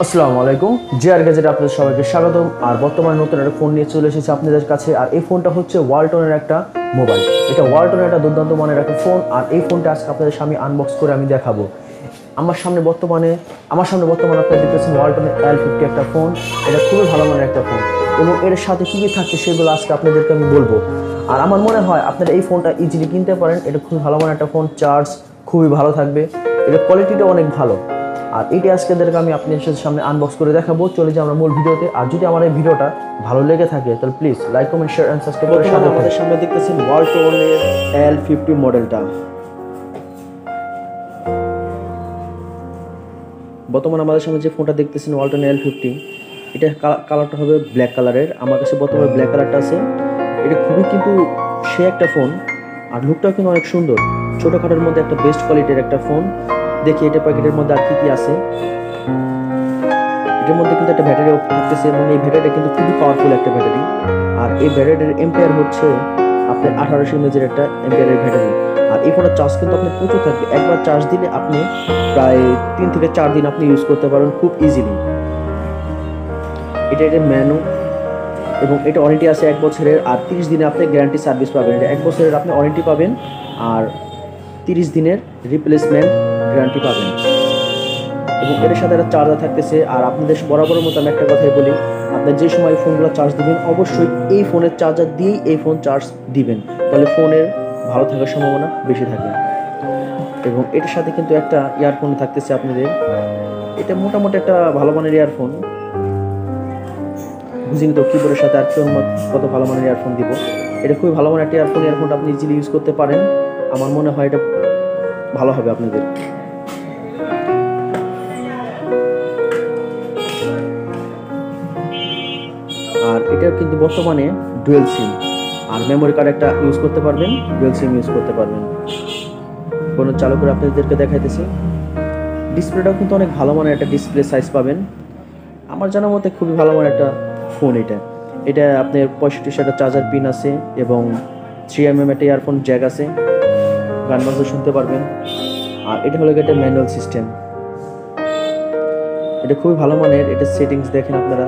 আসসালামু আলাইকুম, GadgeT আপনাদের সবাইকে স্বাগতম। আর বর্তমানে নতুন একটা ফোন নিয়ে চলে এসেছে আপনাদের কাছে। আর এই ফোনটা হচ্ছে ওয়ালটনের একটা মোবাইল। এটা ওয়ালটনের একটা দুর্দান্ত মানের একটা ফোন। আর এই ফোনটা আজকে আপনাদের সামনে আনবক্স করে আমি দেখাবো। আমার সামনে বর্তমানে আপনারা দেখতেছেন ওয়ালটনের L50 একটা ফোন। এটা খুবই ভালো মানের একটা ফোন এবং এর সাথে কী কী থাকছে সেগুলো আজকে আপনাদেরকে আমি বলবো। আর আমার মনে হয় আপনারা এই ফোনটা ইজিলি কিনতে পারেন। এটা খুবই ভালো মানের একটা ফোন, চার্জ খুবই ভালো থাকবে, এটা কোয়ালিটিটা অনেক ভালো। আর এইটা আজকেদেরকে আমি আপনাদের সামনে আনবক্স করে দেখাবো। চলে যাই আমরা মূল ভিডিওতে। আর যদি আমার এই ভিডিওটা ভালো লেগে থাকে তাহলে please like, comment, share and subscribe করে সাথে আমাদের সামনে দেখতেছেন ওয়ালটনের L50 মডেলটা। বর্তমানে আমাদের সামনে যে ফোনটা দেখতেছেন ওয়ালটন L50, এটা কালারটা হবে ব্ল্যাক কালারের। আমার কাছে বর্তমানে ব্ল্যাক কালারটা আছে। এটা খুবই কিন্তু সে একটা ফোন, আর লুকটাও কিন্তু অনেক সুন্দর। ছোটোখাটোর মধ্যে একটা বেস্ট কোয়ালিটির একটা ফোন। দেখি এটা প্যাকেটের মধ্যে আর কি আছে। এটার মধ্যে কিন্তু একটা ব্যাটারি থাকতেছে এবং এই ব্যাটারিটা কিন্তু খুবই পাওয়ারফুল একটা ব্যাটারি। আর এই ব্যাটারির এম্পিয়ার হচ্ছে আপনার 1800 mAh একটা এম্পিয়ারের ব্যাটারি। আর এই ফোনের চার্জ কিন্তু আপনার প্রচুর থাকবে। একবার চার্জ দিলে আপনি প্রায় 3 থেকে 4 দিন আপনি ইউজ করতে পারবেন খুব ইজিলি। এটা একটা ম্যানু এবং এটা ওয়ারেন্টি আছে 1 বছরের। আর 30 দিনে আপনি গ্যারান্টি সার্ভিস পাবেন। এটা 1 বছরের আপনি ওয়ারেন্টি পাবেন আর 30 দিনের রিপ্লেসমেন্ট গ্যারান্টি পাবেন। এবং এর সাথে একটা চার্জার থাকতেছে। আর আপনাদের বরাবরের মতো আমি একটা কথাই বলি, আপনার যে সময় ফোনগুলো চার্জ দিবেন অবশ্যই এই ফোনের চার্জার দিয়েই এই ফোন চার্জ দিবেন, তাহলে ফোনের ভালো থাকার সম্ভাবনা বেশি থাকে। এবং এটার সাথে কিন্তু একটা ইয়ারফোন থাকতেছে আপনাদের। এটা মোটামুটি একটা ভালো মানের ইয়ারফোন। বুঝিনি তো কিবোর্ডের সাথে আর কত ভালো মানের ইয়ারফোন দিব। এটা খুবই ভালো মানের একটা ইয়ারফোন। ইয়ারফোনটা আপনি ইজিলি ইউজ করতে পারেন। আমার মনে হয় এটা ভালো হবে আপনাদের। আর এটা কিন্তু বর্তমানে ডুয়েল সিম আর মেমোরি কার্ড একটা ইউজ করতে পারবেন, ডুয়েল সিম ইউজ করতে পারবেন। ফোন চালু করে আপনাদেরকে দেখাইতেছি। ডিসপ্লেটাও কিন্তু অনেক ভালো মানের একটা ডিসপ্লে সাইজ পাবেন। আমার জানা মতে খুবই ভালো মানের একটা ফোন এটা আপনার 65 একটা চার্জার পিন আছে এবং 3mm একটা ইয়ারফোন জ্যাক আছে, গান বাজনা শুনতে পারবেন। আর এটা হলো একটা ম্যানুয়াল সিস্টেম। এটা খুবই ভালো মানের। এটা সেটিংস দেখেন আপনারা,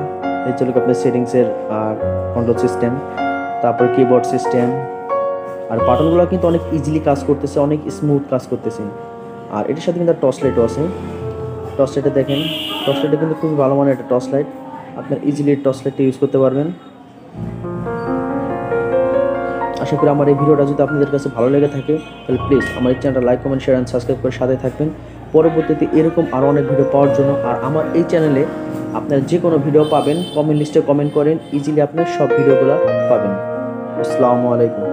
এই চলুক আপনার সেটিংসের আর কন্ট্রোল সিস্টেম, তারপর কিবোর্ড সিস্টেম। আর বাটনগুলো কিন্তু অনেক ইজিলি কাজ করতেছে, অনেক স্মুথ কাজ করতেছে। আর এটার সাথে কিন্তু টর্চ লাইটও আছে। টর্চ লাইটে দেখেন, টর্চ লাইটে কিন্তু খুবই ভালো মানের একটা টর্চ লাইট। আপনার ইজিলি টর্চ লাইটটা ইউজ করতে পারবেন। আশা করি আমার এই ভিডিওটা যদি আপনাদের কাছে ভালো লেগে থাকে তাহলে প্লিজ আমার এই চ্যানেলটা like, comment, share and subscribe করে সাথে থাকবেন পরবর্তীতে এরকম আরও অনেক ভিডিও পাওয়ার জন্য। আর আমার এই চ্যানেলে আপনারা যে কোনো ভিডিও পাবেন, কমেন্ট লিস্টে কমেন্ট করেন, ইজিলি আপনার সব ভিডিওগুলো পাবেন। আসসালামু আলাইকুম।